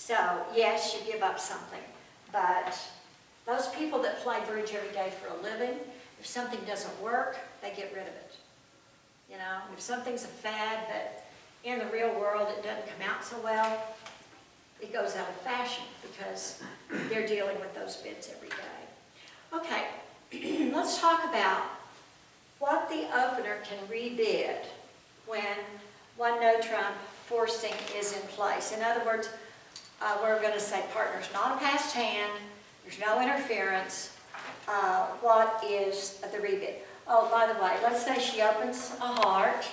So, yes, you give up something, but those people that play bridge every day for a living, if something doesn't work, they get rid of it. You know, if something's a fad, but in the real world it doesn't come out so well, it goes out of fashion because they're dealing with those bids every day. Okay, let's talk about what the opener can rebid when one no-trump forcing is in place. In other words, we're going to say partner's not a passed hand, there's no interference. What is the rebid? Oh, by the way, let's say she opens a heart,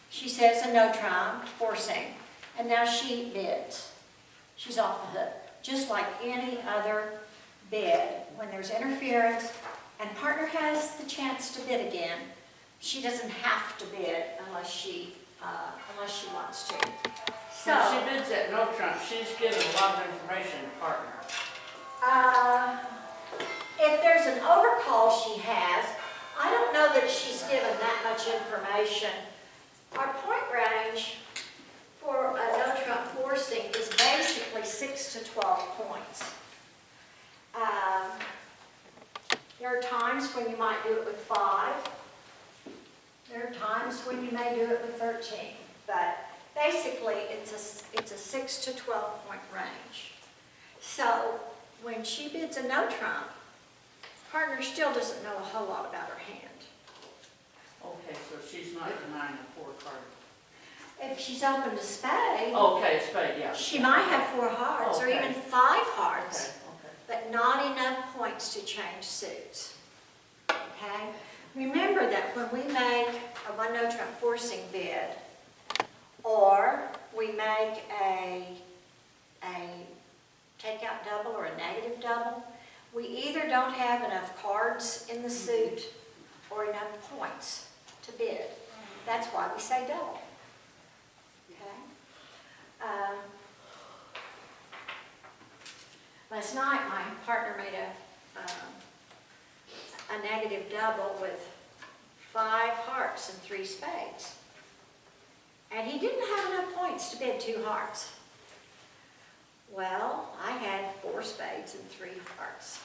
she says a no-trump, forcing, and now she bids. She's off the hook, just like any other bid. When there's interference and partner has the chance to bid again, she doesn't have to bid unless she wants to. So when she bids at no trump, she's given a lot of information to partner. If there's an overcall she has, I don't know that she's given that much information. Our point range for a no-trump forcing is basically 6 to 12 points. There are times when you might do it with 5. There are times when you may do it with 13. But basically, it's a 6 to 12 point range. So when she bids a no-trump, partner still doesn't know a whole lot about her hand. Okay, so she's not denying the 4 card. If she's opened a spade, Okay, spade, yeah. she might have 4 hearts or Okay. even 5 hearts, Okay. but not enough points to change suits. Okay? Remember that when we make a one no-trump forcing bid, or we make a takeout double or a negative double, we either don't have enough cards in the suit or enough points to bid. That's why we say double. Okay? Last night, my partner made a negative double with 5 hearts and 3 spades. And he didn't have enough points to bid 2 hearts. Well, I had 4 spades and 3 hearts.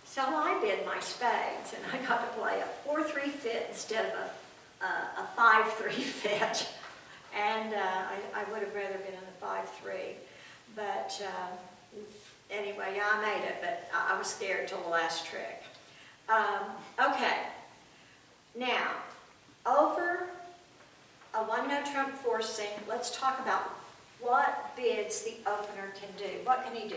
So I bid my spades, and I got to play a 4-3 fit instead of a 5-3 fit. And I would have rather been in a 5-3. But anyway, yeah, I made it, but I was scared till the last trick. Okay. Now, over a one no-trump forcing, let's talk about what bids the opener can do. What can he do?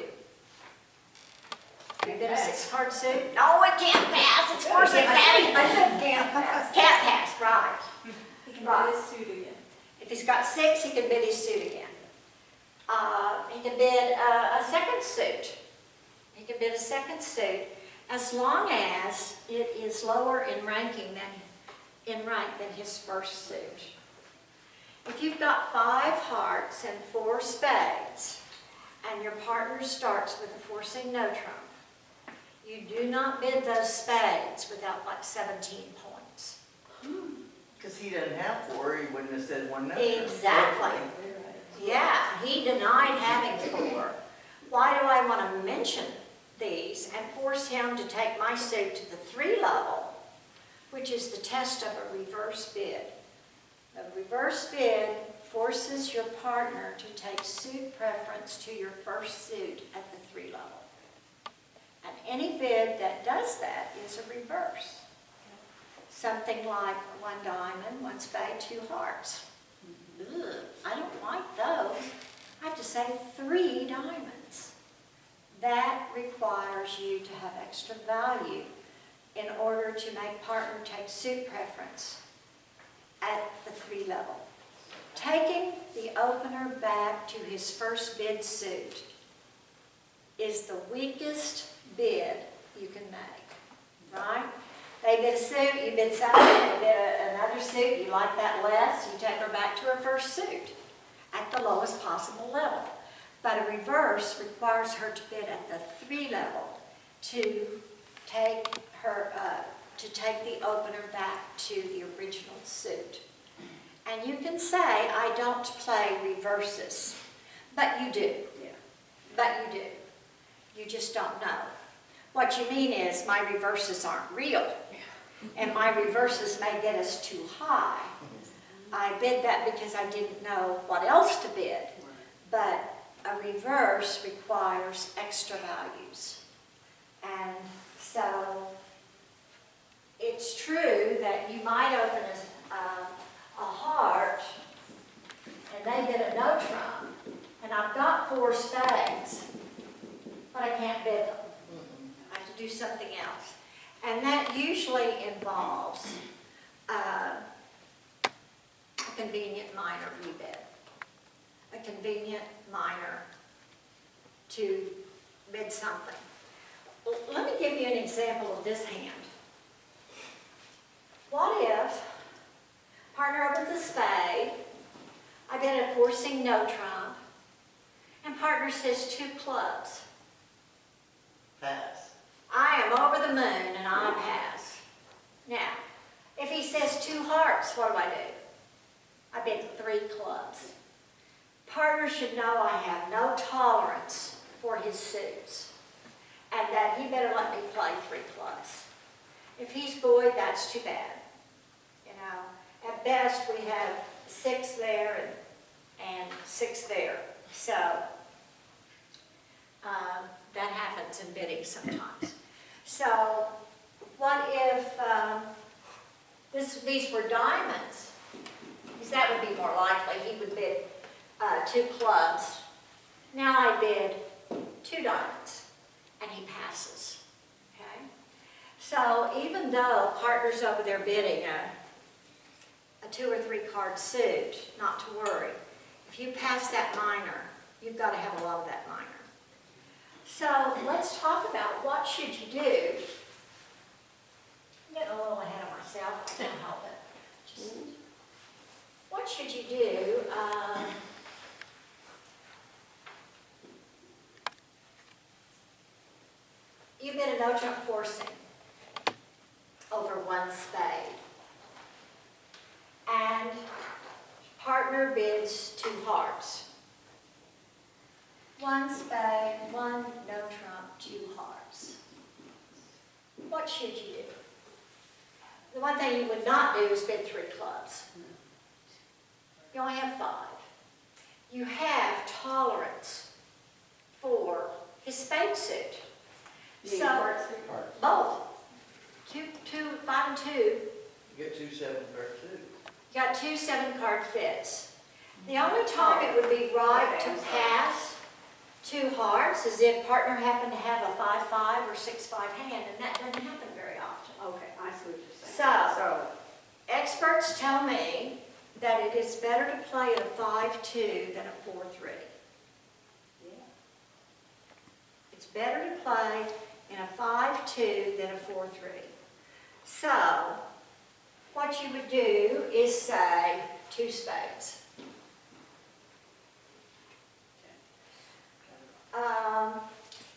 Can he bid a 6-card suit? No, it can't pass. It's forcing. I said can't pass. Can't pass, right. He can Right. bid his suit again. If he's got 6, he can bid his suit again. He can bid a second suit. He can bid a second suit as long as it is lower in rank than his first suit. If you've got 5 hearts and 4 spades, and your partner starts with a forcing no-trump, you do not bid those spades without like 17 points. Because he doesn't have 4, he wouldn't have said one no. Exactly. Yeah, he denied having 4. Why do I want to mention these and force him to take my suit to the 3 level, which is the test of a reverse bid? A reverse bid forces your partner to take suit preference to your first suit at the 3 level. And any bid that does that is a reverse. Something like 1 diamond, 1 spade, 2 hearts. Ugh, I don't like those. I have to say 3 diamonds. That requires you to have extra value in order to make partner take suit preference at the 3 level. Taking the opener back to his first bid suit is the weakest bid you can make, right? They bid a suit, you bid something, they bid another suit, you like that less, you take her back to her first suit at the lowest possible level. But a reverse requires her to bid at the 3 level to take the opener back to the original suit. And you can say, I don't play reverses, but you do. Yeah. but you do. You just don't know. What you mean is my reverses aren't real, and my reverses may get us too high. I bid that because I didn't know what else to bid, but a reverse requires extra values. And so it's true that you might open a heart and they bid a no trump, and I've got 4 spades, but I can't bid them. I have to do something else. And that usually involves a convenient minor rebid. A convenient minor to bid something. Let me give you an example of this hand. What if partner opens a spade, I bid a forcing no trump, and partner says 2 clubs. Pass. I am over the moon and I pass. Now, if he says 2 hearts, what do? I bid 3 clubs. Partner should know I have no tolerance for his suits, and that he better let me play 3 clubs. If he's void, that's too bad. You know, at best we have 6 there and 6 there. So that happens in bidding sometimes. So what if these were diamonds? Because that would be more likely. He would bid 2 clubs. Now I bid 2 diamonds, and he passes. Okay? So even though partner's over there bidding a 2 or 3 card suit, not to worry. If you pass that minor, you've got to have a lot of that minor. So let's talk about what should you do. I'm getting a little ahead of myself. I can't help it. Just, what should you do? You bid a no trump forcing over 1 spade. And partner bids 2 hearts. 1 spade, 1 no trump, 2 hearts. What should you do? The one thing you would not do is bid 3 clubs. You only have 5. You have tolerance for his spade suit. So, Hearts, 3 hearts. both. 5 and 2. You get 2 7-card suits. You got 2 7-card fits. The only time it would be right to pass 2 hearts is if partner happened to have a 5-5 or 6-5 hand, and that doesn't happen very often. Okay, I see what you're saying. So, experts tell me that it is better to play at a 5-2 than a 4-3. Yeah. It's better to play in a 5-2 than a 4-3. So, what you would do is say 2 spades.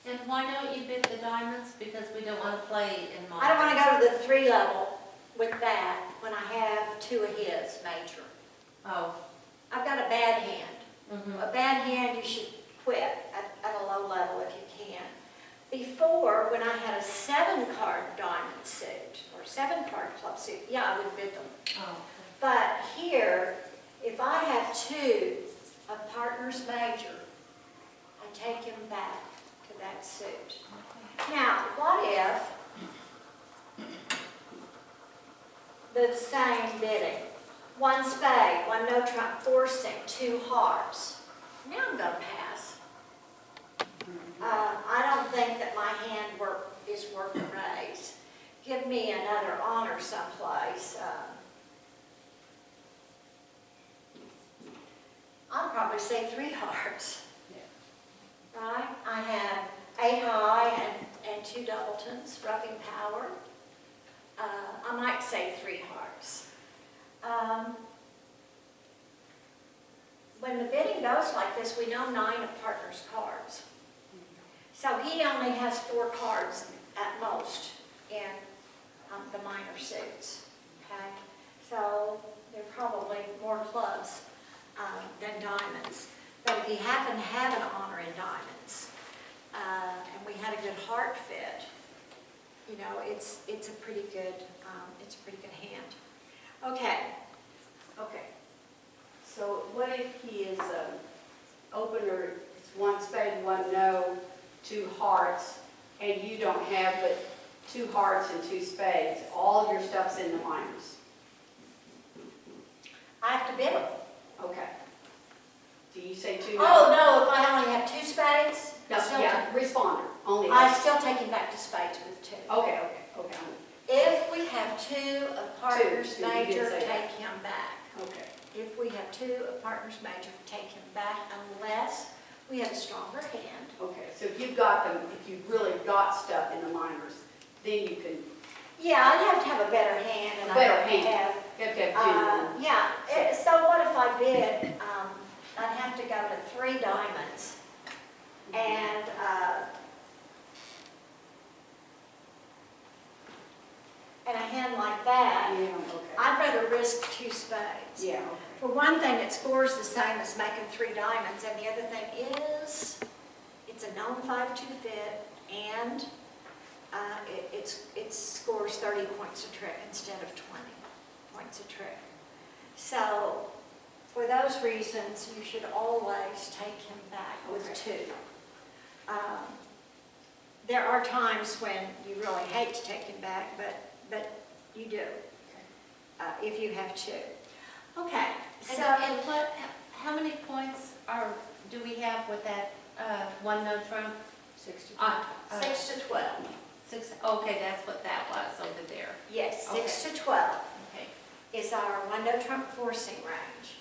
And why don't you bid the diamonds? Because we don't want to play in I don't want minor. to go to the 3 level with that when I have 2 of his major. Oh. I've got a bad hand. Mhm. A bad hand you should quit at a low level if you can. Before, when I had a 7-card diamond suit or 7-card club suit, yeah, I would bid them. Oh. But here, if I have 2 of partner's major, I take him back to that suit. Now, what if the same bidding? 1 spade, 1 no trump forcing, 2 hearts. Now I'm going to pass. I don't think that my hand is worth a raise. Give me another honor someplace. I'll probably say 3 hearts. Right? I have 8 high and 2 doubletons, roughing power. I might say 3 hearts. When the bidding goes like this, we know 9 of partner's cards. So he only has 4 cards at most in the minor suits. Okay? So there are probably more clubs than diamonds. But if he happened to have an honor in diamonds, and we had a good heart fit, you know, it's a pretty good hand. Okay, Okay. So what if he is opener, it's one spade, one no, 2 hearts, and you don't have but 2 hearts and 2 spades? All your stuff's in the minors. I have to bid them. Okay. Do you say 2 Oh, no, if I only have 2 spades, No, yeah, responder, only. I still take him back to spades with 2. Okay. If we have 2 of partners Two, you did major, say that. take him back. Okay. If we have 2 of partners major, take him back unless we have a stronger hand. Okay, so if you've got them, if you've really got stuff in the minors, then you can, Yeah, I'd have to have a better hand and I'd Better have to hand. have, you have to have yeah. So what if I bid, I'd have to go to 3 diamonds and, and a hand like that, yeah, okay. I'd rather risk 2 spades. Yeah, okay. For one thing, it scores the same as making 3 diamonds, and the other thing is, it's a known 5-2 fit, and it scores 30 points a trick instead of 20 points a trick. So, for those reasons, you should always take him back with Okay. 2. There are times when you really hate to take him back, but you do, if you have 2. Okay, so, And what, how many points do we have with that, one no trump? 60. 6 to 12. 6, okay, that's what that was over there. Yes, Okay. 6 to 12 Okay. is our one no trump forcing range.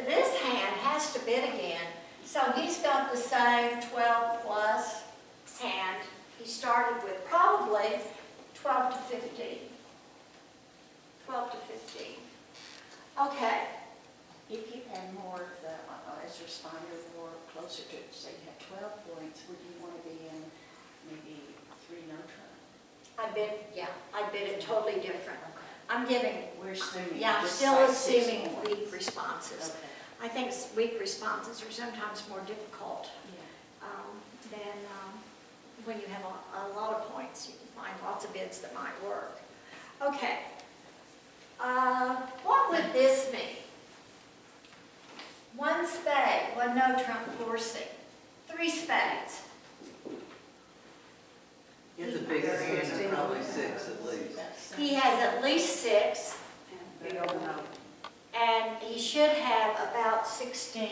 This hand has to bid again, so he's got the same 12 plus hand he started with, probably 12 to 15. 12 to 15. Okay, If you had more of the, as a responder, more closer to, say you have 12 points, would you want to be in maybe 3 no trump? I bid it totally different. I'm giving, We're assuming. yeah, I'm just still like 6 assuming points. weak responses. Okay, I think weak responses are sometimes more difficult yeah. than when you have a lot of points. You can find lots of bids that might work. Okay. What would this mean? 1 spade, 1 no trump forcing, 3 spades. He has a bigger hand than probably 6 at least. He has at least 6, Big old no. and he should have about 16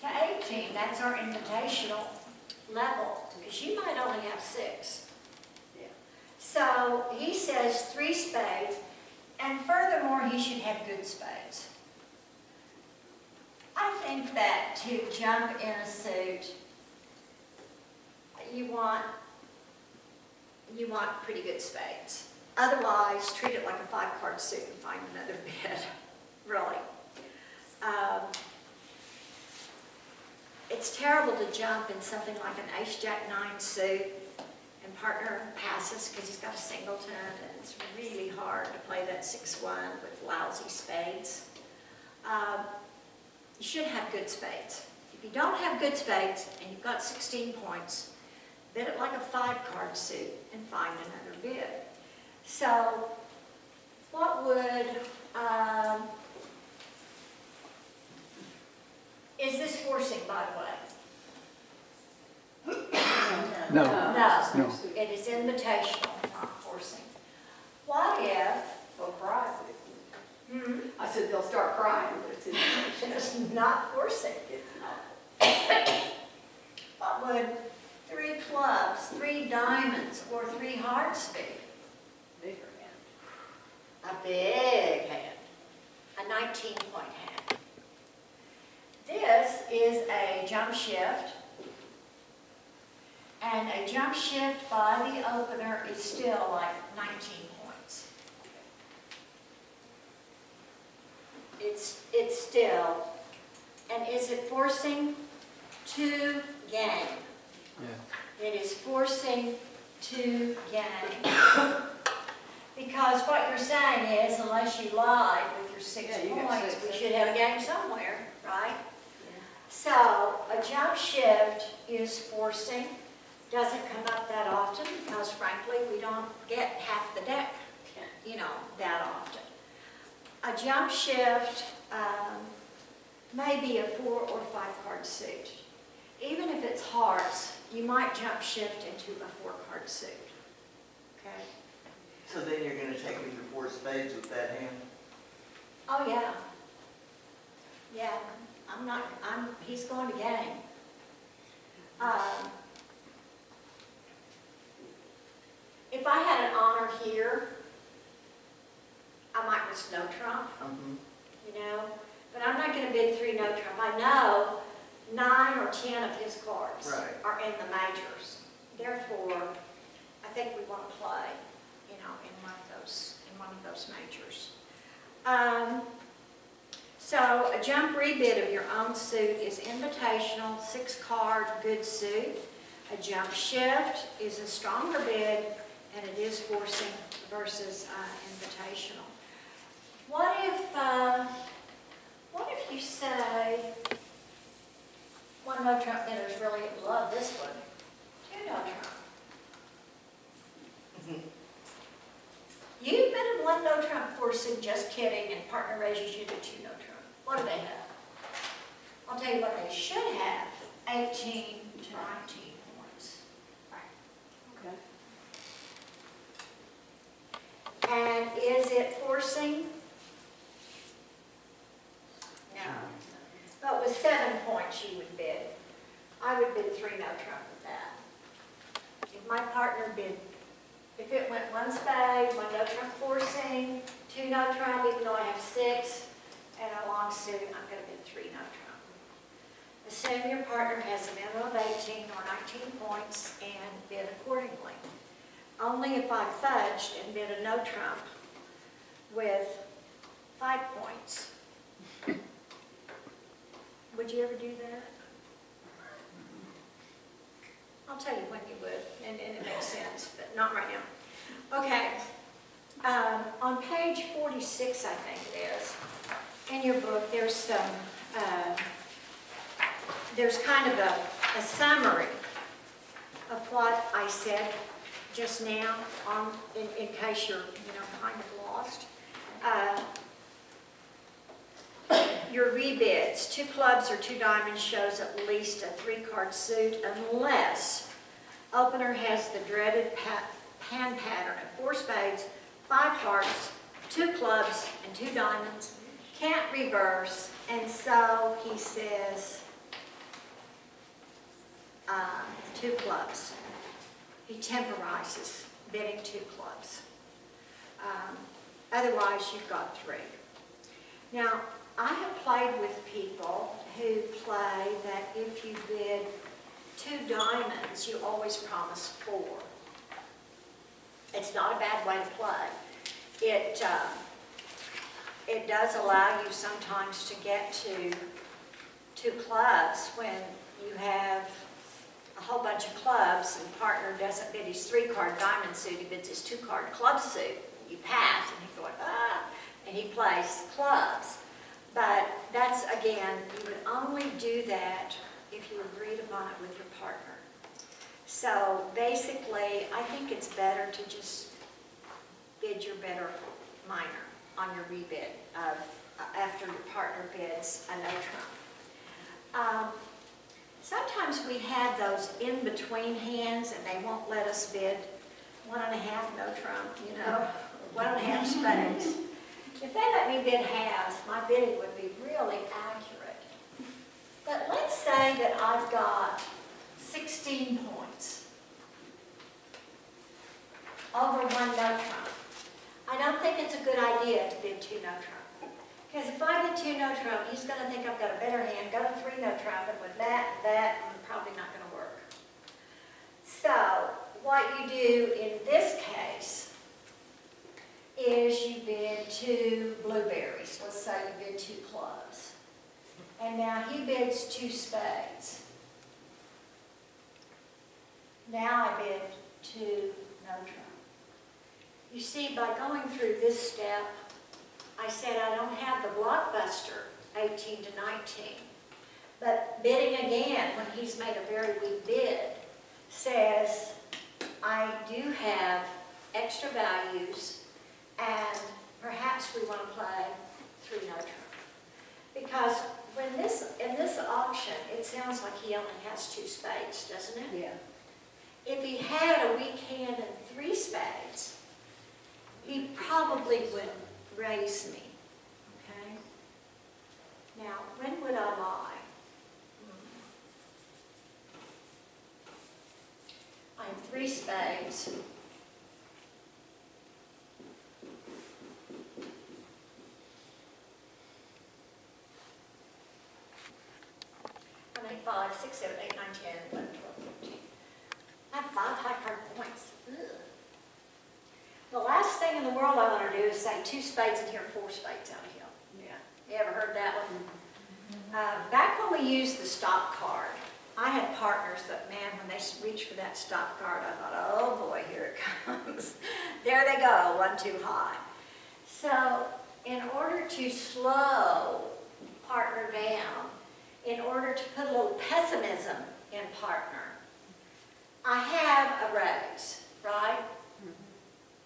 to 18. That's our invitational level, because you might only have 6. Yeah. So he says 3 spades, and furthermore, he should have good spades. I think that to jump in a suit, you want pretty good spades. Otherwise, treat it like a 5-card suit and find another bid, really. It's terrible to jump in something like an ace-jack-9 suit and partner passes because he's got a singleton, and it's really hard to play that 6-1 with lousy spades. You should have good spades. If you don't have good spades and you've got 16 points, bid it like a 5-card suit and find another bid. So, what would, is this forcing, by the way? No. No, No. it is invitational, not forcing. What if, They'll cry. hmm, I said they'll start crying, but it's in it's not forcing? It's not. What would 3 clubs, 3 diamonds, or 3 hearts be? Bigger hand. A big hand, a 19-point hand. This is a jump shift, and a jump shift by the opener is still like 19 points. It's still, and is it forcing to gain? Yeah. It is forcing to gain. Because what you're saying is, unless you lied with your 6 Yeah, you got points, 6, we that's should have a game somewhere, right? Yeah. So, a jump shift is forcing, doesn't come up that often because frankly, we don't get half the deck, that often. A jump shift may be a 4 or 5 card suit. Even if it's hearts, you might jump shift into a 4 card suit. Okay? So then you're gonna take him to 4 spades with that hand? Oh, yeah. Yeah, he's going to game. If I had an honor here, I might risk no trump, but I'm not gonna bid 3 no trump. I know 9 or 10 of his cards Right. are in the majors. Therefore, I think we want to play, in one of those majors. So a jump rebid of your own suit is invitational, 6 card, good suit. A jump shift is a stronger bid, and it is forcing versus invitational. What if you say, 1 no trump bidders really love this one, 2 no trump? You bid 1 no trump forcing, just kidding, and partner raises you to 2 no trump. What do they have? I'll tell you what they should have, 18 to 19 points. Okay. And is it forcing? No. But with 7 points you would bid. I would bid 3 no trump with that. If my partner bid, if it went 1 spade, 1 no trump forcing, 2 no trump, even though I have 6, and a long suit, I'm going to bid 3 no trump. Assume your partner has a minimum of 18 or 19 points and bid accordingly. Only if I fudged and bid a no trump with 5 points. Would you ever do that? I'll tell you when you would, and it makes sense, but not right now. Okay, on page 46, I think it is, in your book, there's some, there's kind of a summary of what I said just now, in case you're, kind of lost. Your rebids, 2 clubs or 2 diamonds shows at least a 3 card suit unless opener has the dreaded hand pattern of 4 spades, 5 hearts, 2 clubs, and 2 diamonds. Can't reverse, and so he says 2 clubs. He temporizes bidding 2 clubs. Otherwise, you've got 3. Now, I have played with people who play that if you bid 2 diamonds, you always promise 4. It's not a bad way to play. It does allow you sometimes to get to 2 clubs when you have a whole bunch of clubs and partner doesn't bid his 3 card diamond suit, he bids his 2 card club suit. You pass and he's going, and he plays clubs. But that's, again, you would only do that if you agreed upon it with your partner. So basically, I think it's better to just bid your better minor on your rebid after your partner bids a no trump. Sometimes we have those in-between hands and they won't let us bid 1.5 no trump, 1.5 spades. If they let me bid halves, my bidding would be really accurate. But let's say that I've got 16 points over 1 no trump. I don't think it's a good idea to bid 2 no trump. Because if I bid 2 no trump, he's going to think I've got a better hand, go to 3 no trump, and with that, I'm probably not going to work. So, what you do in this case is you bid 2 blueberries. Let's say you bid 2 clubs. And now he bids 2 spades. Now I bid 2 no trump. You see, by going through this step, I said I don't have the blockbuster 18 to 19. But bidding again, when he's made a very weak bid, says, I do have extra values, and perhaps we want to play 3 no trump. Because in this auction, it sounds like he only has 2 spades, doesn't it? Yeah. If he had a weak hand and 3 spades, he probably would raise me, okay? Now, when would I lie? I have 3 spades. I make 5, 6, 7, 8, 9, 10, 11, 12, 13. I have 5 high card points. Ugh. The last thing in the world I want to do is say 2 spades in here, 4 spades out of here. Yeah. You ever heard that one? Back when we used the stop card, I had partners that, man, when they reached for that stop card, I thought, oh boy, here it comes. There they go, 1 too high. So in order to slow partner down, in order to put a little pessimism in partner, I have a raise, right?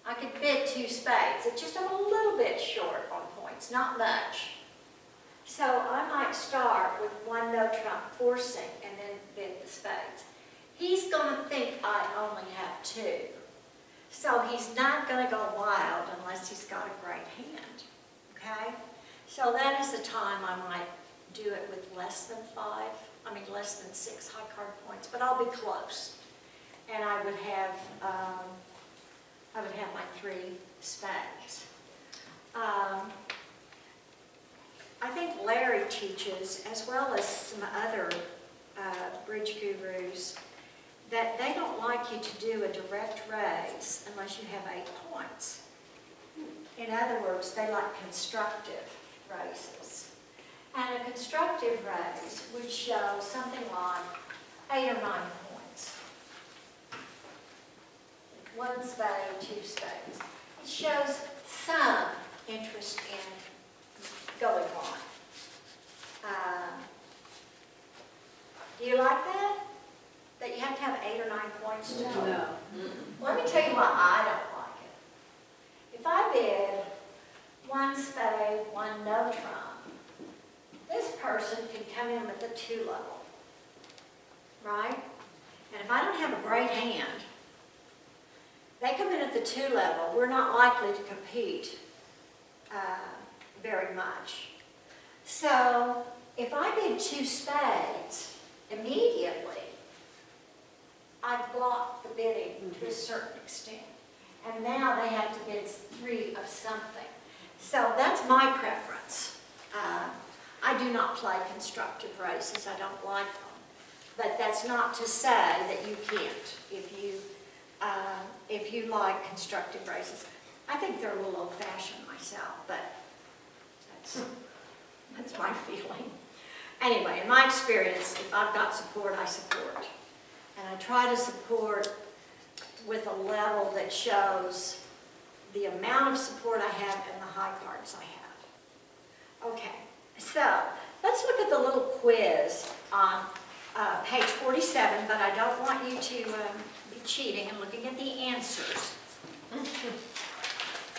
I could bid 2 spades. It's just I'm a little bit short on points, not much. So I might start with 1 no trump forcing and then bid the spades. He's going to think I only have 2. So he's not going to go wild unless he's got a great hand, okay? So that is the time I might do it with less than 6 high card points, but I'll be close. And I would have my 3 spades. I think Larry teaches, as well as some other bridge gurus, that they don't like you to do a direct raise unless you have 8 points. In other words, they like constructive raises. And a constructive raise would show something like 8 or 9 points. 1 spade, 2 spades. It shows some interest in going on. Do you like that? That you have to have 8 or 9 points to do? No. Let me tell you why I don't like it. If I bid 1 spade, 1 no trump, this person can come in with the 2 level, right? And if I don't have a great hand, they come in at the 2 level, we're not likely to compete very much. So if I bid 2 spades, immediately I've blocked the bidding to a certain extent. And now they have to bid 3 of something. So that's my preference. I do not play constructive races. I don't like them. But that's not to say that you can't if you like constructive races. I think they're a little old-fashioned myself, but that's my feeling. Anyway, in my experience, if I've got support, I support. And I try to support with a level that shows the amount of support I have and the high cards I have. Okay, so let's look at the little quiz on page 47, but I don't want you to be cheating and looking at the answers.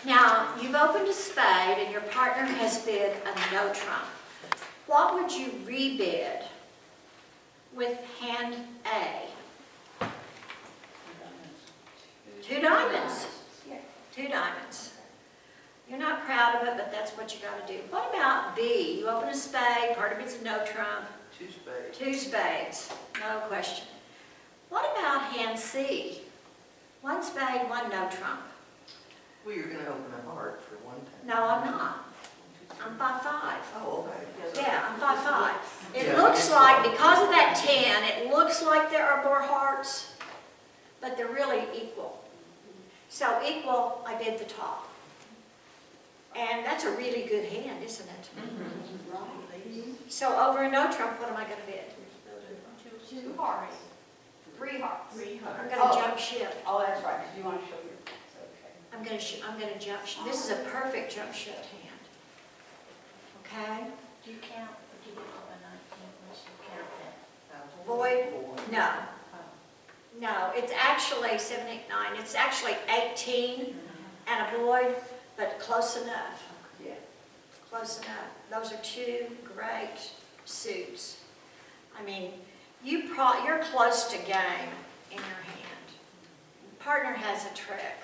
Now, you've opened a spade and your partner has bid a no trump. What would you rebid with hand A? 2 diamonds. 2 diamonds. You're not proud of it, but that's what you got to do. What about B? You open a spade, part of it's a no trump. 2 spades. 2 spades, no question. What about hand C? 1 spade, 1 no trump. Well, you're gonna open a heart for 1 time. No, I'm not. I'm 5-5. Oh, okay. Yeah, I'm 5-5. It Yeah. looks like, because of that 10, it looks like there are more hearts, but they're really equal. So equal, I bid the top. And that's a really good hand, isn't it? So over a no trump, what am I going to bid? 2 hearts. 3 hearts. I'm going to jump ship. Oh, that's right, 'cause you want to show your, okay. I'm going to jump ship. This is a perfect jump ship hand. Okay? Do you count, or do you do a 19, unless you Boyd, no. No, it's actually 7, 8, 9, it's actually 18 and a Boyd, but close enough. Yeah. Close enough. Those are two great suits. I mean, you're close to game in your hand. Partner has a trick.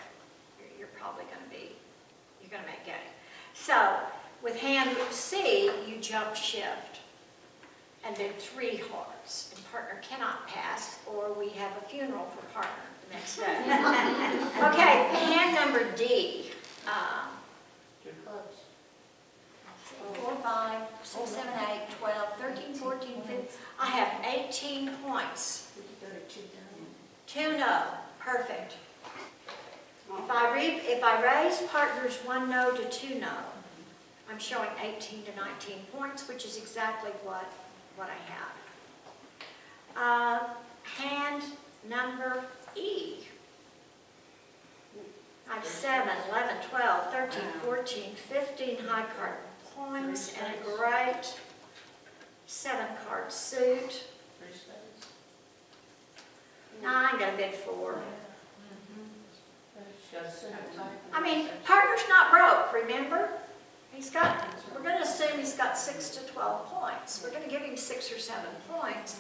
You're probably you're gonna make game. So, with hand C, you jump shift, and then 3 hearts. And partner cannot pass, or we have a funeral for partner the next day. Okay, hand number D. Too close. 4, 5, 6, 7, 8, 12, 13, 14, 15. I have 18 points. We could go to 2 down. 2 no, perfect. If I raise partners 1 no to 2 no, I'm showing 18 to 19 points, which is exactly what I have. Hand number E. I have 7, 11, 12, 13, 14, 15 high card points and a great 7-card suit. 3 spades. No, I'm gonna bid 4. She got a suit. I mean, partner's not broke, remember? We're gonna assume he's got 6 to 12 points. We're gonna give him 6 or 7 points.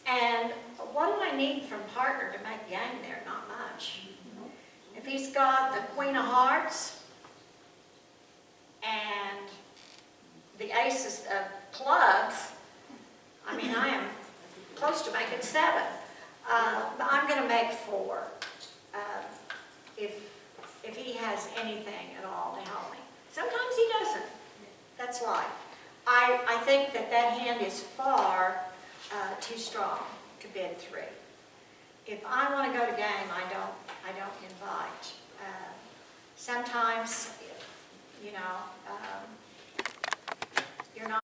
And what do I need from partner to make game there? Not much. If he's got the Queen of Hearts and the aces of clubs, I mean, I am close to making 7. But I'm gonna make 4. If he has anything at all to help me. Sometimes he doesn't. That's life. I think that hand is far too strong to bid 3. If I want to go to game, I don't invite. Sometimes, you know,